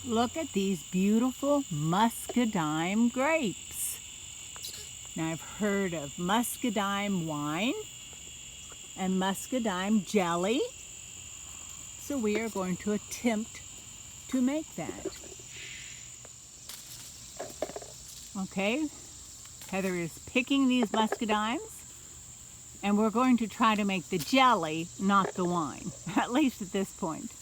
Look at these beautiful Muscadine grapes. Now I've heard of Muscadine wine and Muscadine jelly, so we are going to attempt to make that. Okay, Heather is picking these muscadines, and we're going to try to make the jelly, not the wine, at least at this point.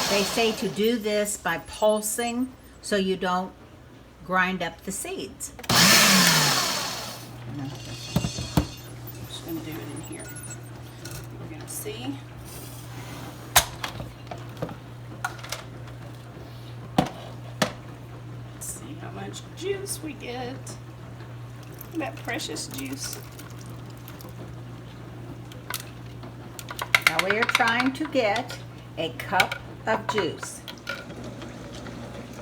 They say to do this by pulsing so you don't grind up the seeds. I'm just going to do it in here. We're going to see. Let's see how much juice we get. That precious juice. Now we are trying to get a cup of juice.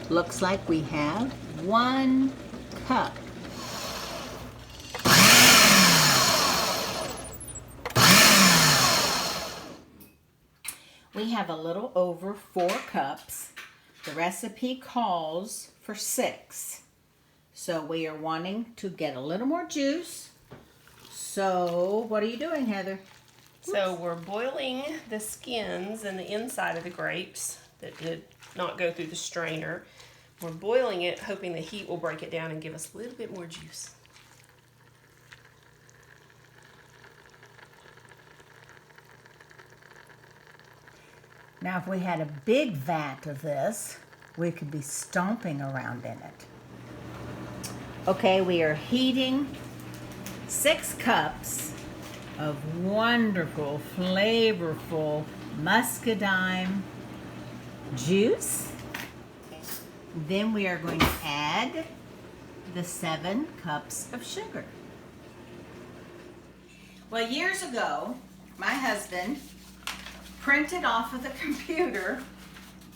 Looks like we have 1 cup. We have a little over 4 cups. The recipe calls for 6. So we are wanting to get a little more juice. So what are you doing, Heather? So we're boiling the skins and the inside of the grapes that did not go through the strainer. We're boiling it, hoping the heat will break it down and give us a little bit more juice. Now, if we had a big vat of this, we could be stomping around in it. Okay, we are heating 6 cups of wonderful, flavorful muscadine juice. Then we are going to add the 7 cups of sugar. Well, years ago, my husband printed off of the computer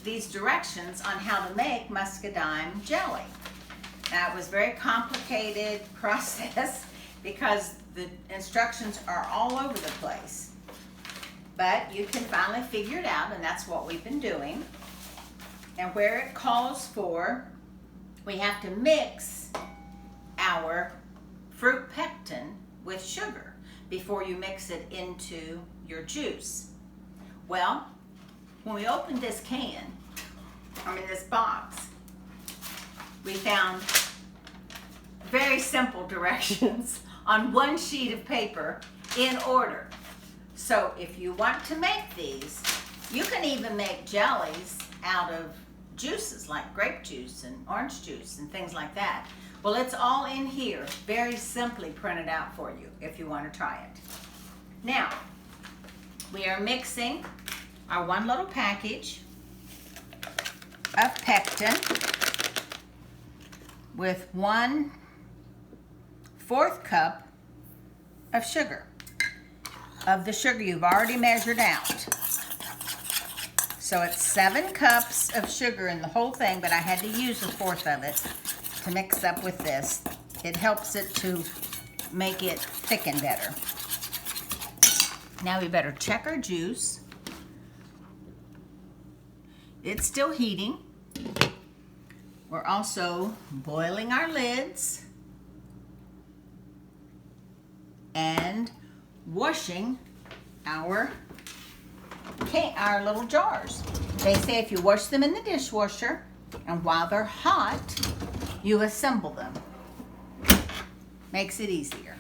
these directions on how to make muscadine jelly. Now, it was a very complicated process because the instructions are all over the place. But you can finally figure it out, and that's what we've been doing. And where it calls for, we have to mix our fruit pectin with sugar before you mix it into your juice. Well, when we opened this this box, we found very simple directions on 1 sheet of paper in order. So if you want to make these, you can even make jellies out of juices like grape juice and orange juice and things like that. Well, it's all in here, very simply printed out for you if you want to try it. Now, we are mixing our 1 little package of pectin with 1/4 cup of sugar, of the sugar you've already measured out. So it's 7 cups of sugar in the whole thing, but I had to use 1/4 of it to mix up with this. It helps it to make it thicken better. Now we better check our juice. It's still heating. We're also boiling our lids and washing our little jars. They say if you wash them in the dishwasher and while they're hot, you assemble them. Makes it easier.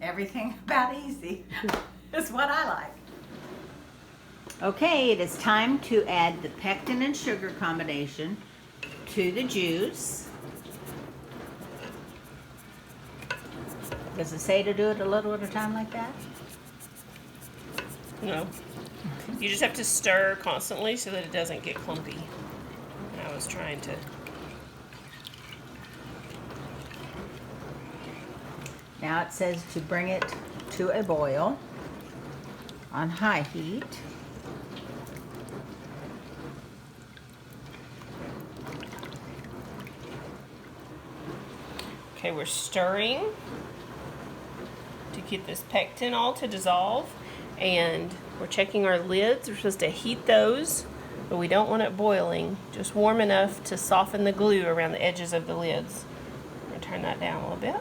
Everything about easy is what I like. Okay, it is time to add the pectin and sugar combination to the juice. Does it say to do it a little at a time like that? No. You just have to stir constantly so that it doesn't get clumpy. And I was trying to. Now it says to bring it to a boil on high heat. Okay, we're stirring to get this pectin all to dissolve, and we're checking our lids. We're supposed to heat those, but we don't want it boiling, just warm enough to soften the glue around the edges of the lids. I'm going to turn that down a little bit.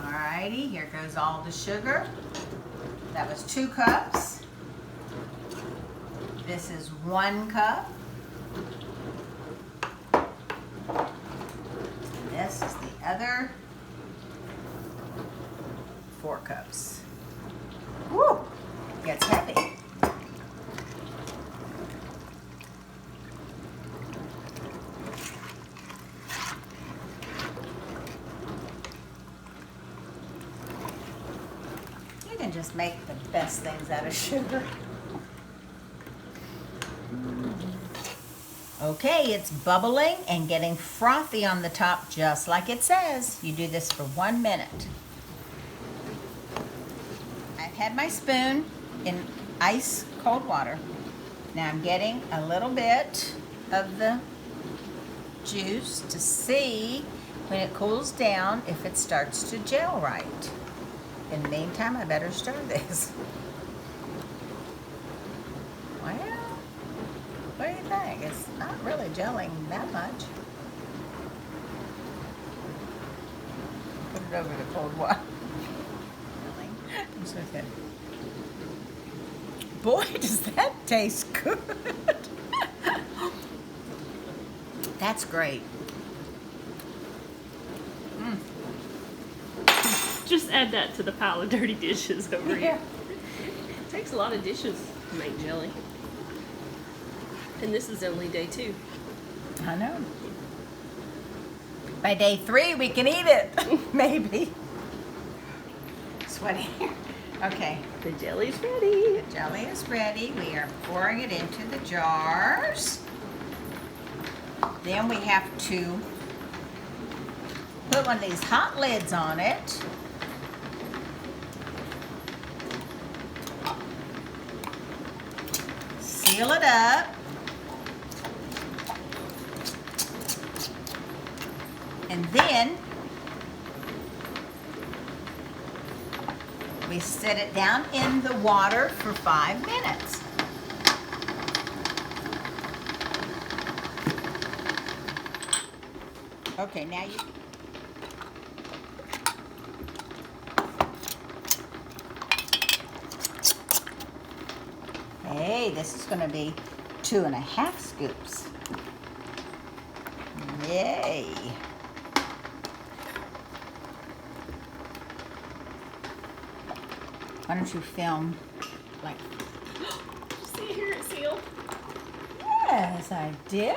Alrighty, here goes all the sugar. That was 2 cups. This is 1 cup. This is the other 4 cups. Woo! Gets heavy. You can just make the best things out of sugar. Okay, it's bubbling and getting frothy on the top, just like it says. You do this for 1 minute. I've had my spoon in ice cold water. Now I'm getting a little bit of the juice to see when it cools down if it starts to gel right. In the meantime, I better stir this. Well, what do you think? It's not really gelling that much. Put it over the cold water. It's okay. Boy, does that taste good. That's great. Just add that to the pile of dirty dishes over here. It takes a lot of dishes to make jelly. And this is only day 2. I know. By day 3, we can eat it. Maybe. Sweaty. Okay. The jelly's ready. The jelly is ready. We are pouring it into the jars. Then we have to put one of these hot lids on it. Seal it up. And then we set it down in the water for 5 minutes. Okay, now you... Hey, this is going to be 2.5 scoops. Yay. Why don't you film like... See here, it's sealed. Yes, I did.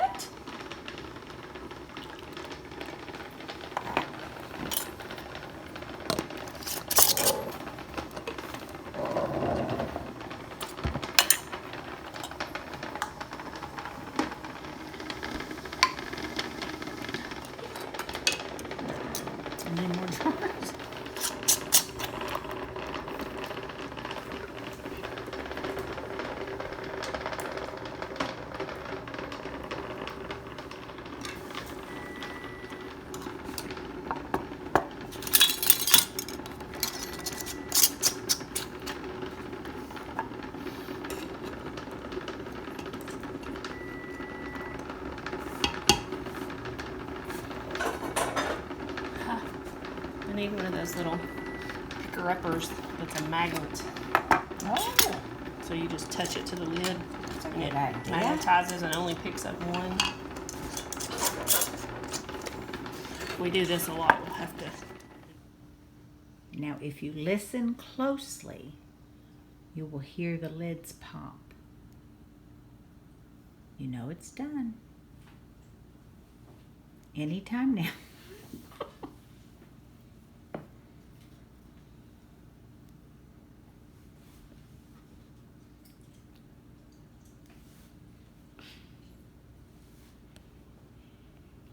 And then more jars. I need one of those little picker-uppers that's a magnet. Oh, So you just touch it to the lid that's a and good it idea. magnetizes and only picks up one. If we do this a lot, we'll have to... Now, if you listen closely, you will hear the lids pop. You know it's done. Anytime now.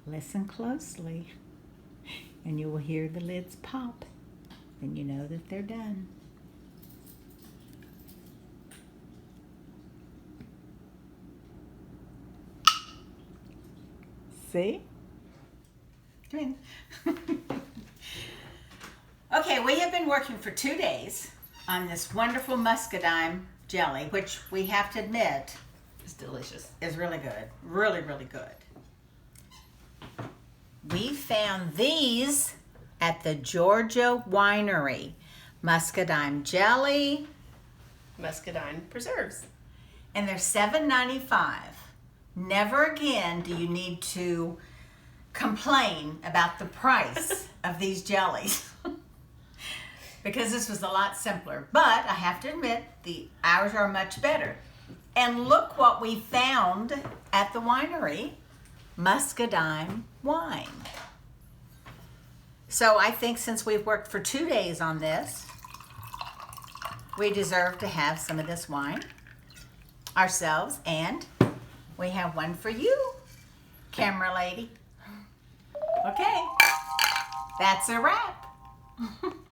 Listen closely, and you will hear the lids pop. Then you know that they're done. See? Come in. Okay, we have been working for 2 days on this wonderful muscadine jelly, which we have to admit It's delicious. is really good. Really, really good. We found these at the Georgia Winery. Muscadine jelly, Muscadine preserves. and they're $7.95. Never again do you need to complain about the price of these jellies. Because this was a lot simpler. But I have to admit, ours are much better. And look what we found at the winery, muscadine wine. So I think since we've worked for 2 days on this, we deserve to have some of this wine ourselves. And we have one for you, camera lady. Okay, that's a wrap.